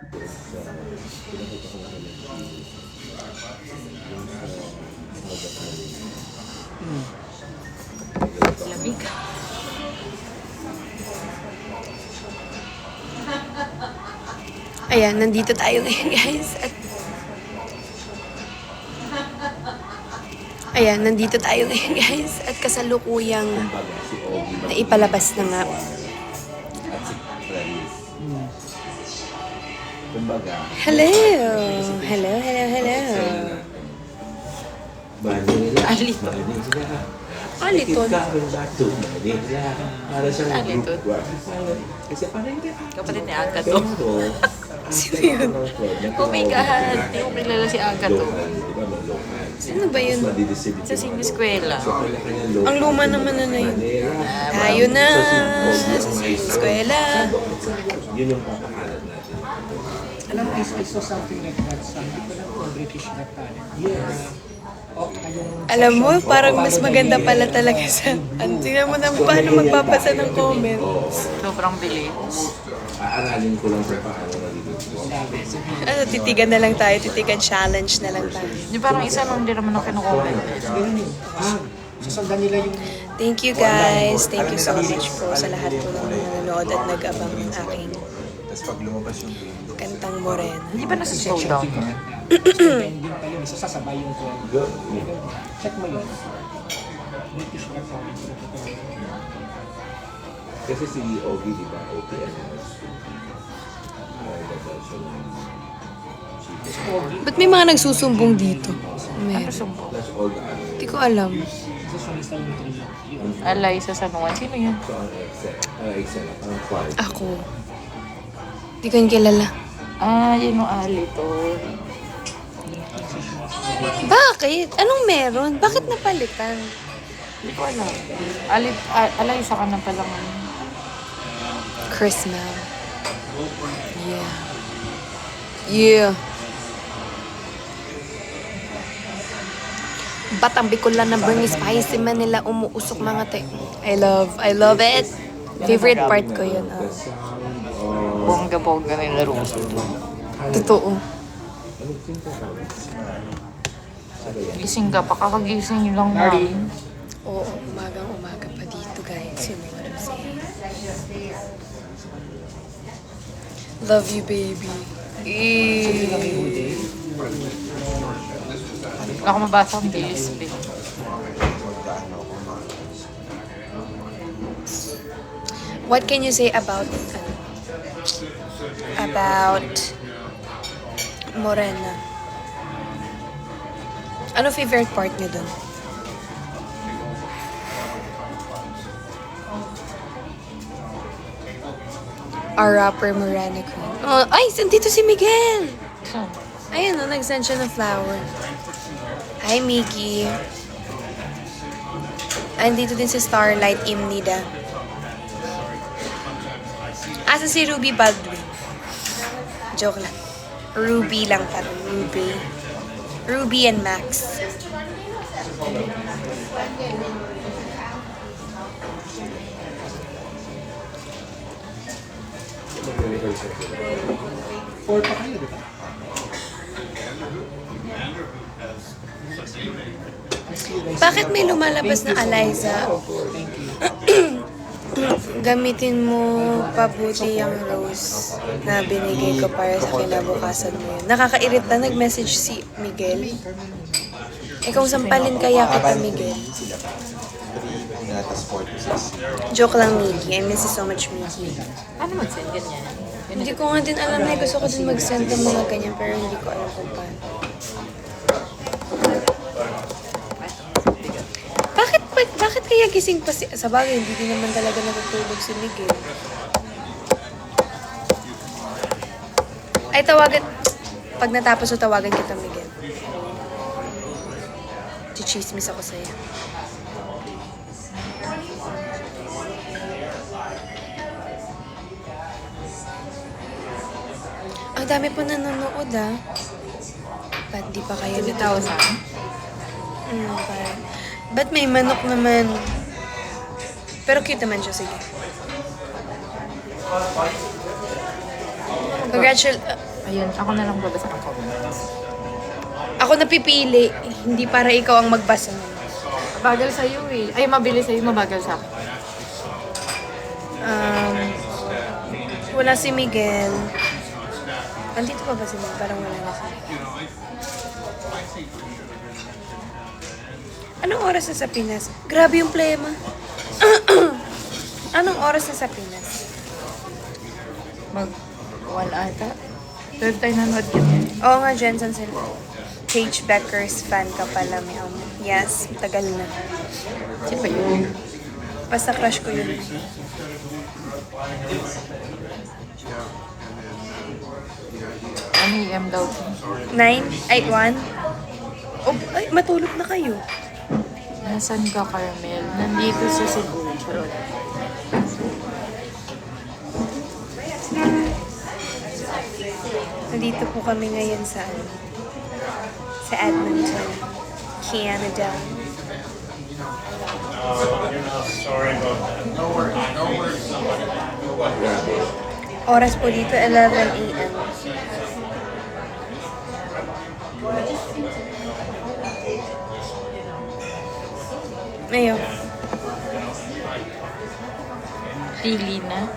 Doon sa pinakita ko na rin yung sa Bagat Manila. Lamig. Ayan, nandito tayo ngayon, guys. Ayan, nandito tayo ngayon, guys. At kasalukuyang Kumbaga si Ogie naipalabas na nga. at si Clarice. Kumbaga, Hello! Hello, hello, hello. Manila. Alito. Manila. Aliton. Ikaw bato Manila. Para sa Aliton. group work. Kasi parang hindi. Kapatid ni Aga to. Sino yun? Oh my God! Hindi ko kilala si Aga to. Local, di ba? May local. Sino ba yun? Mas madidistribute Sa yung sing ano. eskwela. So, kanya-kanya local. Ang luma naman na yun. Tayo na! Sa eskwela. Yun yung papakalat natin. Alam mo, I saw something like that sa hindi ko lang kung British Got Talent. Yes. Yung Alam mo, parang mas maganda pala talaga sa... Ano, tingnan mo na paano magbabasa ng comment. Sobrang bilis. Aaralin ko lang kung paano nalilito. Ano, titigan na lang tayo. Titigan challenge na lang tayo. Di parang isa lang din naman ang kinukomment. sasundan nila yung Thank you guys. Thank you so much po sa lahat po ng nanonood at nag-abang ng aking Tapos pag lumabas yung video, kantang Morena. Hindi ba nasa slow down ka? ending pa yun, isa sasabay yung kwento. Go. Check mo yun. British Got Talent. Kasi si Ogie, di ba? OPM. Ba't may mga nagsusumbong dito? Ano Meron. sumbo? Plus all the ano. Hindi ko alam. Isa solista yung trio. Yun. Alay sa San Juan. Sino yun? So, ang Excel, parang choir. Ako. Hindi ko yun kilala. Ah, yun yung Alito. Bakit? Anong meron? Bakit napalitan? Hindi ko alam. Alay sa ka na palang. Chris Mel. Yeah. Yeah. Batang Bicolan na burning spicy Manila umuusok mga te. I love it. Favorite part ko yun. Bongga-bongga na yung laro ko. Totoo. Gising ka pa. Kakagising lang namin. Oo, umaga pa dito guys. You know what I'm saying? Love you, baby. Wala ko mabasa ang bilis. What can you say about Morena? Ano favorite part niyo dun? Our rapper Morena Queen. Oh, ay, dito si Miguel! Saan? Ayun, no, nag-send siya ng flower. Hi, Miggy. Andito din si Starlight Imnida. Asa si Ruby Baldwin? Joke lang. Ruby lang pa. Ruby. Ruby and Max. Four pa kayo, di ba? Bakit may lumalabas na Eliza? Gamitin mo pabuti yung rose na binigay ko para sa kinabukasan mo yun. Nakakairita, nag-message si Miguel. Ikaw sampalin kaya kita, Miguel. Tapos 4 to 6. Joke lang, Miggy. I miss you so much, Miggy. Paano mag-send ganyan? Hindi ko nga din alam na gusto ko din mag-send ng mga ganyan pero hindi ko alam kung paano. Bakit kaya gising pa si... Sa bagay, hindi din naman talaga natutulog si Miguel. Ay, tawagan... Pag natapos o tawagan kita, Miguel. Chichismis ako sa'yo. Ang dami po nanonood, ah. Ba't di pa kayo 2,000? parang... Ba't may manok naman? Pero cute naman siya, sige. Ayun, ako na lang babasa ng comments. Ako napipili, hindi para ikaw ang magbasa. Mabagal sa'yo eh. Ay, mabilis sa'yo, mabagal sa akin. Wala si Miguel. Andito pa ba si Miguel? Parang wala na siya. Anong oras na sa Pinas? Grabe yung plema. Anong oras na sa Pinas? Mag-1 ata. 12 tayo nanood yun. Oo nga, Jensen sila. Paige Becker's fan ka pala, Meow. Yes, tagal na. Sino ba yun? Basta crush ko yun. 1 AM daw. 9? Ay, 1? Oh, ay, matulog na kayo. Nasaan ka, Carmel? Nandito sa Cebu. Charot. Nandito po kami ngayon sa Edmonton, Canada. Oras po dito, 11 a.m. Ayun. Pili na.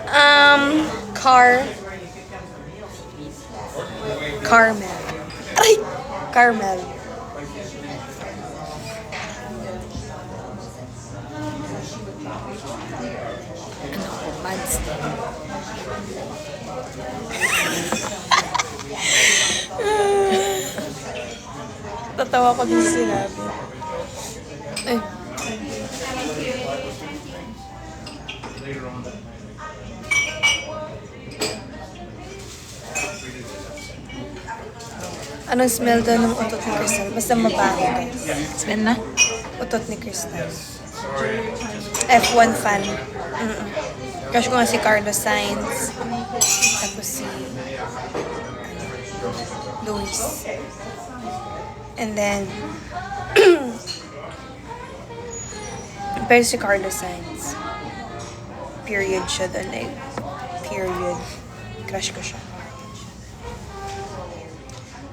Carmel. Ay! Carmel. Ano ako? Mads. Tatawa ko din sa sinabi. Ay. Anong smell daw ng utot ni Crystal? Basta mabaho, guys. Smell na? Utot ni Crystal. F1 fan. Crush ko nga si Carlos Sainz. Tapos si Luis. And then pero si Carlos Sainz. Period siya doon. Like, period. Crush ko siya.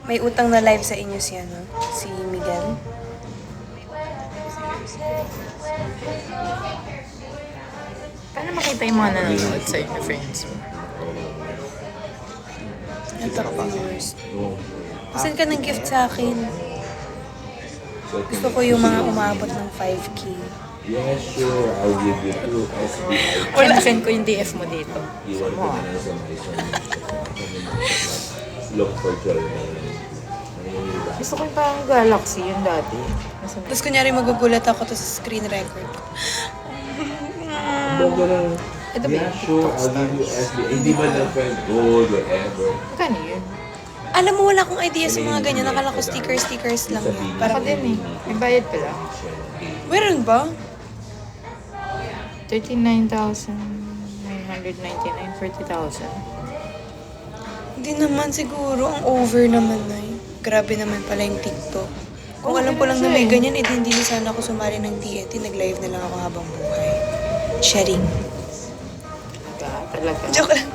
May utang na live sa inyo si si Miguel. Paano makita yung mga nanonood sa'yo na friends mo? Ito viewers. Send ka ng gift sa akin. Gusto ko yung mga umabot ng 5K. Yeah, sure. I'll give you 2 SBI. Wala. Send ko yung DF mo dito. Iwan ko na lang sa may look for German. Gusto ko yung parang Galaxy yun dati. Tapos kunyari magugulat ako to sa screen record ko. Ito ba Yeah, yun? sure. I'll give you SBI. Hindi ba na friend gold, whatever. Magkano yun? Alam mo, wala akong idea sa mga ganyan. Nakala ko stickers lang yan. Ako Parang, din eh. May bayad pala. meron ba? 39,999, 40,000. Hindi naman siguro. Ang over naman na yun. Grabe naman pala yung TikTok. Kung alam ko lang na may ganyan, hindi na sana ako sumali ng TNT. Nag-live na lang ako habang buhay. Sharing. Talaga. Joke lang.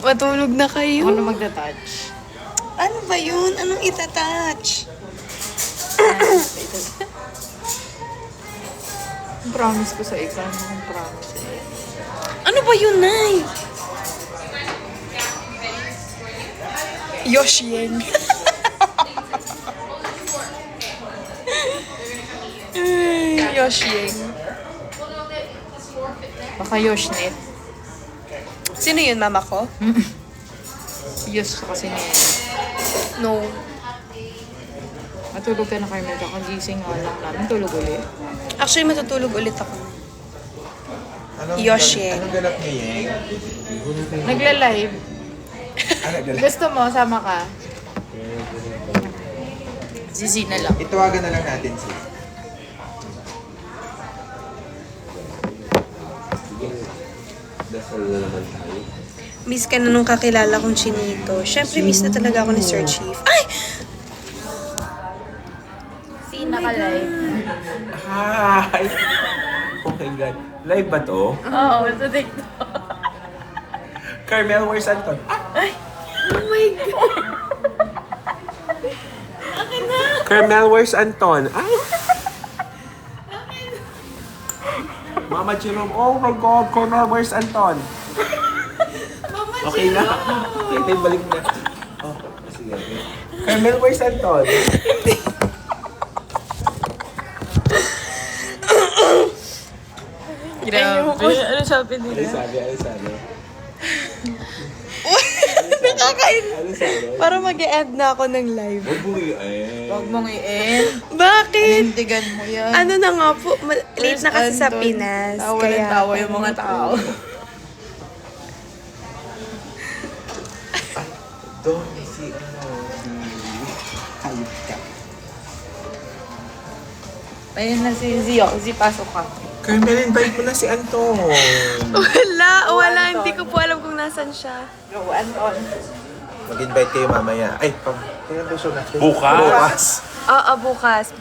Matulog na kayo. Ako na magda-touch. Ano ba yun? Anong itatouch? Promise ko sa ikaw. Promise sa iyo. Ano ba yun, Nay? Yoshiyeng. Yoshiyeng. Baka Yoshnet. Sino yun, mama ko? Yos kasi niya. No. Matulog ka na, Carmel. Kakagising nga lang namin. Tulog ulit. Actually, matutulog ulit ako. Anong Yoshi. Anong ganap ni Yeng? Nagla-live. Ano ganap? Gusto mo, sama ka? Si na lang. Itawagan na lang natin si. Dasal na naman tayo. Miss ka na nung kakilala kong Chinito. Siyempre, miss na talaga ako ni Sir Chief. Ay! Si naka-live. Hi! Oh my God. Live ba to? Oo, sa TikTok. Carmel, where's Anton? Oh my God! Carmel, where's Anton? Ay! Mama Jerome, oh my God, Carmel, where's Anton? Okay na. Okay, tayo balik na. Oh, sige. Carmel, where's Anton? Grabe. Ano sabi Ano nila? sabi? Ano sabi? Nakakain. Ano sabi? Para mag-e-end na ako ng live. Huwag mo i-end. Huwag mong i-end. Bakit? Tindigan mo yan. Ano na nga po, late na kasi sa Anton, Pinas. tawa ng tawa yung mga tao. Doon, si ano, si... Hayop ka. Ayun na si Zio. Pasok ka. Carmel, invite mo na si Anton. Wala. Hindi ko po alam kung nasan siya. Go, Anton. Mag-invite kayo mamaya. Ay, kailan ba show natin? Bukas. Oo, bukas.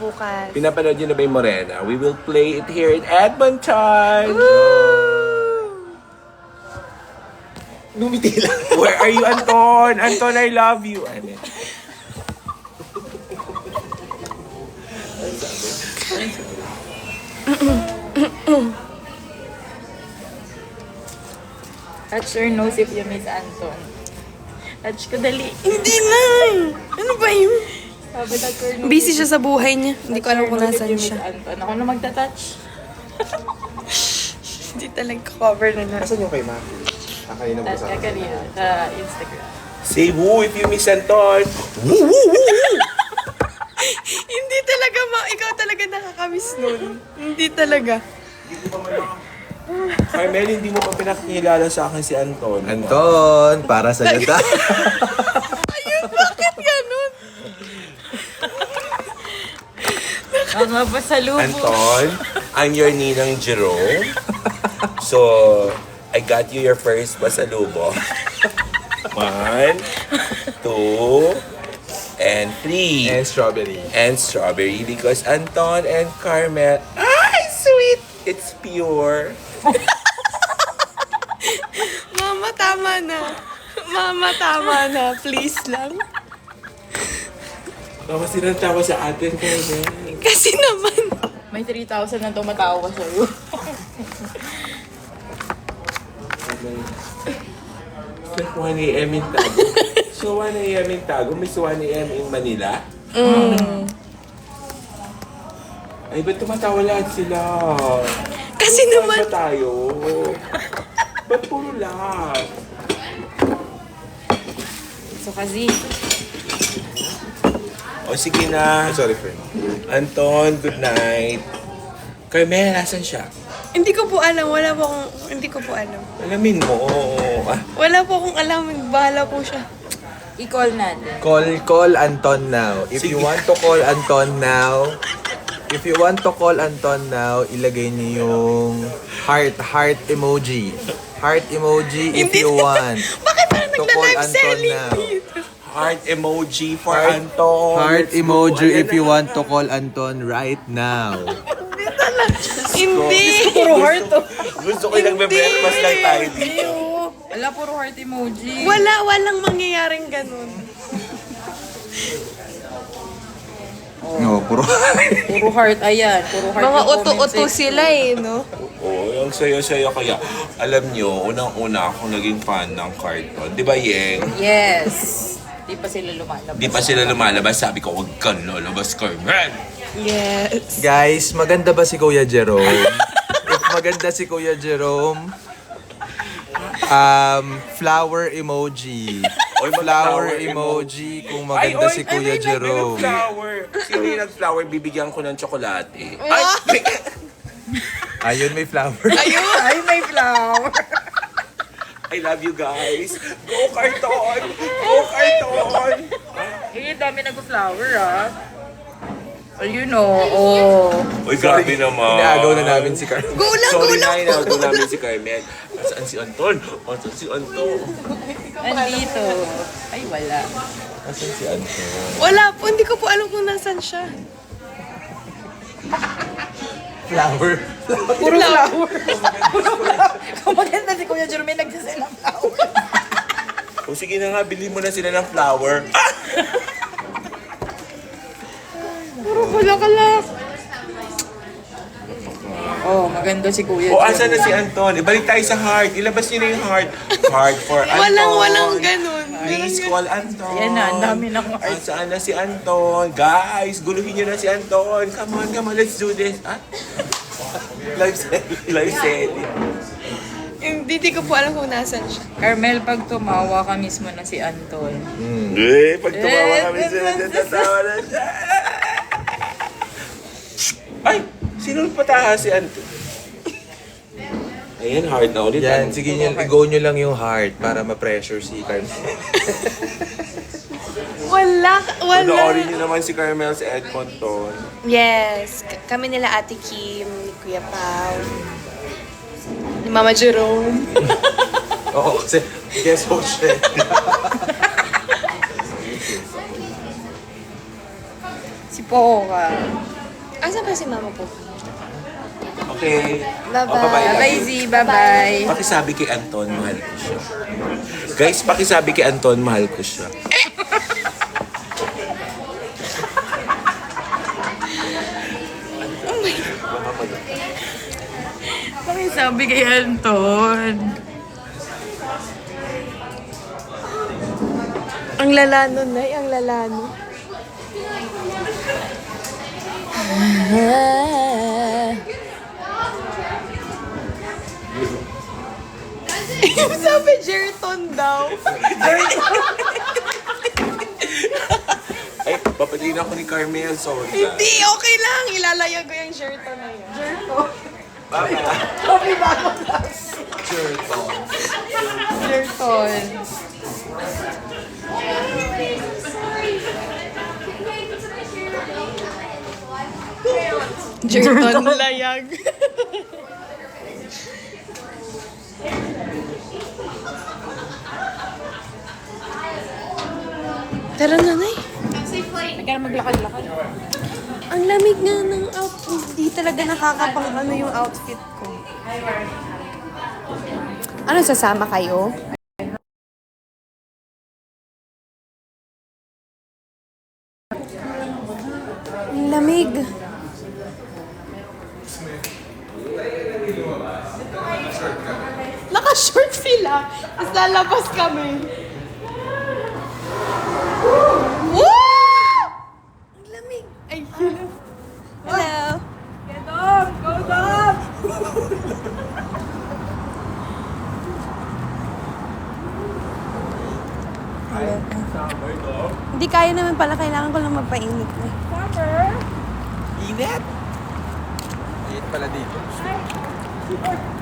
Pinapanood niyo na ba yung Morena? We will play it here in Edmonton. Numiti lang. Where are you, Anton? Anton, I love you. Ano? Touch your nose if you miss Anton. Touch ko dali. Hindi na. Ano ba yun? Sabi touch your nose. Busy siya sa buhay niya. Hindi ko alam kung Touch nasan your nose if you siya. miss Anton. Ako na magta-touch. Hindi talaga cover na na. Nasaan yung kay Maki? Kanina mo Touch ka kanina sa Instagram. Say woo if you miss Anton. Woo, woo, woo, woo. Hindi talaga ikaw talaga nakakamiss nun. Hindi talaga. Carmel, hindi mo pa pinakilala sa akin si Anton. Anton, para sa ganda. Bakit ganun? Mga pasalubong. Anton, I'm your ninang Jerome. So, I got you your first pasalubong. 1, 2, and 3. And strawberry. And strawberry because Anton and Carmel, ay, sweet! It's pure. Mama, tama na. Mama, tama na. Please lang. Tapos sinantawa sa atin, Carmel. Kasi naman. May 3,000 na tumatawa sa'yo. Like 1 a.m. in Tago. So 1 a.m. in Tago, Miss 1 a.m. in Manila. Ay, ba't tumatawa lahat sila? Kasi Ba't naman. ba tayo? Ba't puro lahat? So, kasi, O sige na. Sorry, friend. Anton, good night. Carmel, nasan siya? Hindi ko po alam. Hindi ko po alam. Alamin mo. Ah, Wala po akong alam. Bahala po siya. i-call natin. Call Anton now. If you want to call Anton now, ilagay niyo yung heart emoji. Heart emoji if you want. Bakit parang To call nagla-live Anton selling now. dito? heart emoji for Anton. Heart Let's go. emoji Ayan if na. you want to call Anton right now. Hindi. Puro heart to. Gusto ko yung nagbe-breakfast lang tayo dito. Wala, puro heart emoji. Walang mangyayaring ganun. No, puro. Puro heart, ayan. Puro heart Mga yung comment uto-uto section. sila eh, no? Oo, yung saya-saya kaya. Alam nyo, unang-una akong naging fan ng cartoon. Di ba, Yeng? Yes. Di pa sila lumalabas. Di pa sila lumalabas. Sabi ko, huwag kang lalabas, Carmen. Yes. Guys, maganda ba si Kuya Jerome? If maganda si Kuya Jerome, flower emoji. Oy, Flower emoji kung maganda si Kuya Jerome. Flower. Sino yung nag-flower? Bibigyan ko ng tsokolate. Ay, Ayun, may flower. Ay, may flower. I love you guys. Go, Carton! Go, Carton! Eh, dami nag-flower, ah. You know, oh. Uy, grabe naman. Inaagaw na namin si Carl. Go lang, Sorry go lang. na, inaagaw namin si Carmen. Saan si Anton? Asan si Anton? Nandito. Ay, wala. Asan si Anton? Wala po, hindi ko po alam kung nasan siya. Flower. Puro flower. Kumaganda si Kuya Jerome, nagsasend ng flower. O sige na nga, bilhin mo na sila ng flower. Puro bulakalak. Oh, maganda si Kuya O Jerome. asan na si Anton? Ibalik tayo sa heart. Ilabas niyo na yung heart. Heart for Anton. Walang ganun. Please call Anton. Yan na, ang dami ng heart. Saan na si Anton? Guys, guluhin niyo na si Anton. Come on, let's do this. Ah? Live setting. Hindi ko po alam kung nasan siya. Carmel, pag tumawa ka mismo na si Anton. Pag tumawa kami sila, natatawa na siya. Ay, sino pataha si Anton? Ayan, heart na ulit. Yan, sige nyo, i-go nyo lang yung heart para ma-pressure si Carmen. Wala. Panoorin niyo naman si Carmel sa Edmonton. Yes. Kami nila Ate Kim, ni Kuya Pao, ni Mama Jerome. Oo, kasi guess host siya. Si Poca. Asa ba si Mama po? Okay. Bye-bye. O, bye-bye. Bye-bye, Z. Bye-bye. Pakisabi kay Anton, mahal ko siya. Guys, pakisabi kay Anton, mahal ko siya. Pakisabi kay Anton. Ang lalano, Nay. Ang lalano. Sabi, Jerton daw. Ay, papatiin ako ni Carmel, sorry. Hindi, okay lang. Ilalaya ko yung Jerton na yun. Jerton. Jerton layag. Tara na, Nay. Huwag ka na maglakad-lakad. Ang lamig nga ng outfit. Hindi talaga nakakapang ano yung outfit ko. Ano, sasama kayo? Ang lamig. Naka-short sila. Tapos lalabas kami. Woo! Ang lamig. Ay, hello. Hindi kaya naman pala. Kailangan ko lang magpainit na. Init! Init pala dito.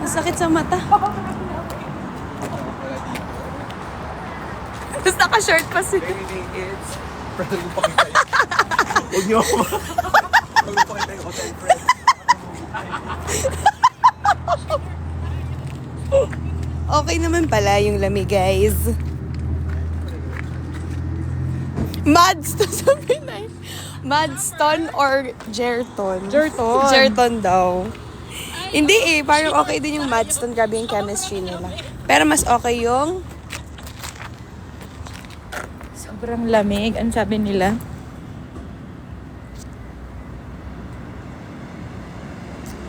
Ang sakit sa mata. Tapos naka-short pa siya. It's... Pero yung pakita yun. Huwag niyo ako Huwag niyo pakita yung hotel friend. Okay naman pala yung lamig, guys. Madston, sabi na eh. Madston or Jerton? Jerton. Jerton daw. Hindi eh, parang okay din yung Madston. Grabe yung chemistry nila. Pero mas okay yung... Sobrang lamig. Ang sabi nila?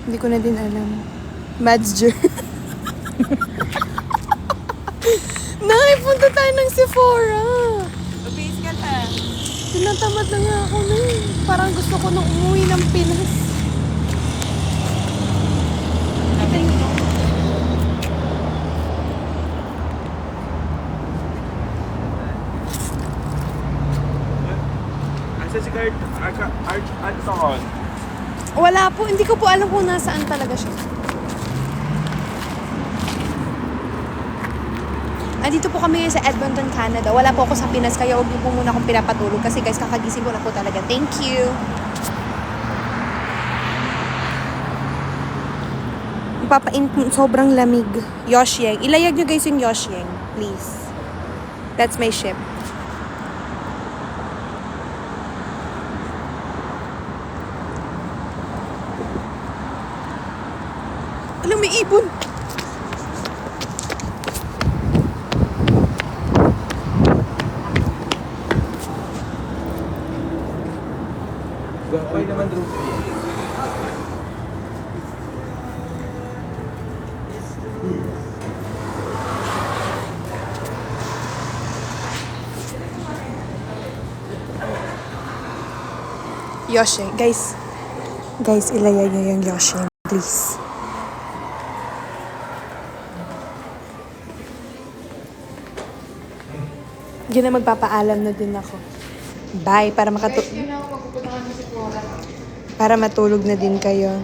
Hindi ko na din alam. Madsjer. Punta tayo ng Sephora. Mabis ka na. Tinatamad na nga ako na eh. Parang gusto ko nung umuwi ng Pinas. Asa si Anton? Wala po. Hindi ko po alam kung nasaan talaga siya. Andito po kami sa Edmonton, Canada. Wala po ako sa Pinas, kaya huwag niyo po muna akong pinapatulog. Kasi guys, kakagising ko na po talaga. Thank you. sobrang lamig. Yoshyeng. Ilayag nyo guys yung Yoshyeng. Please. That's my ship. Alam, may ibon. Gawin naman, Drew. Yoshyeng. Guys, ilayag nyo yung Yoshyeng. Please. Yun na, magpapaalam na din ako. Bye, para matulog na din kayo.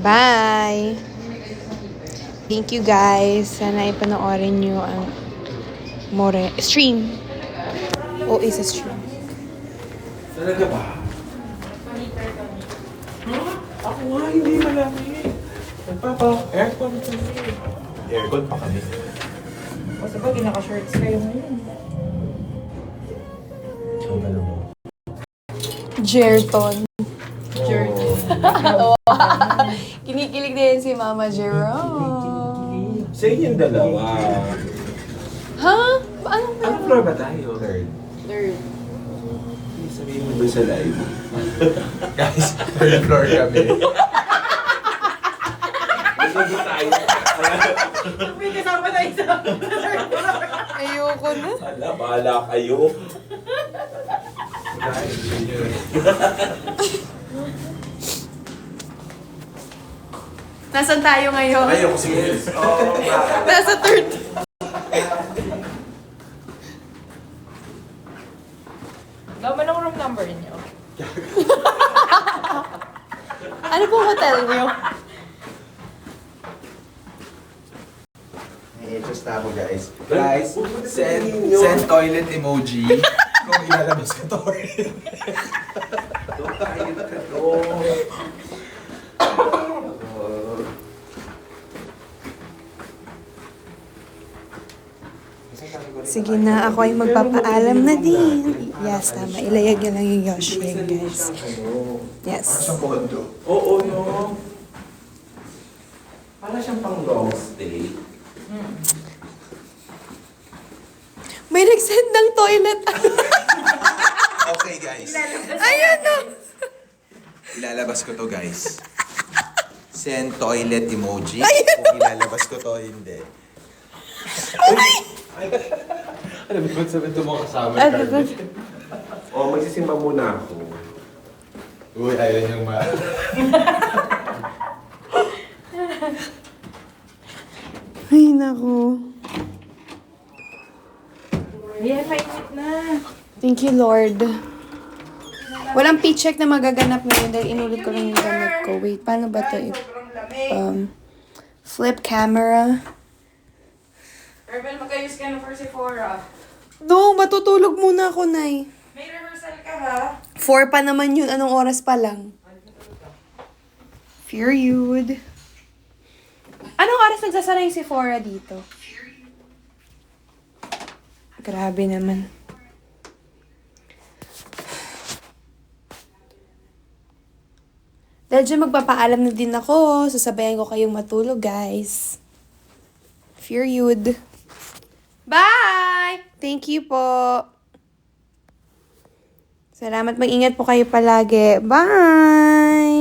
Bye! Thank you guys. Sana ipanoorin nyo ang stream. O isa stream. Talaga ba? Ako nga, hindi malamig. Nagpapa-aircon kami. Aircon pa kami. O sabagay, naka-shorts kayo ngayon. Jerton. Kinikilig din si Mama Jerome. Sa inyong dalawa. Ha? Paano ba? Anong floor ba tayo? Third. Sabihin mo doon sa live. Guys, third floor kami. Nagsabi tayo. May kasama na isa. Ayoko na. Hala, bahala kayo. Nasaan tayo ngayon? Ayoko sige. Oh, Nasa third. Laman ang room number niyo. Ano pong hotel niyo? just na ako, guys. Guys, send toilet emoji kung ilalabas ko toilet. Sige na, ako ay magpapaalam na din. Yes, tama. Ilayag nyo lang yung Yoshyeng, guys. Yes. Oo, no. Para siyang pang long stay. May nag-send ng toilet. Okay, guys. Ayun na. Ilalabas ko to, guys. Send toilet emoji kung ilalabas ko to, hindi. Ano ba sabihin ito mga kasama? O, magsisimba muna ako. Uy, ayaw niyang Ay, naku. Ayan, mainit na. Thank you, Lord. Walang paycheck na magaganap ngayon dahil inulit ko lang yung gamit ko. Wait, paano ba ito? Flip camera. Herbal, mag-ayos ka na for Sephora. No, matutulog muna ako, Nay. May rehearsal ka ha? 4 pa naman yun. Anong oras pa lang? Period. Anong oras nagsasara yung Sephora dito? Grabe naman. Dahil dyan magpapaalam na din ako. Sasabayan ko kayong matulog, guys. Period. Bye! Thank you po. Salamat. Mag-ingat po kayo palagi. Bye!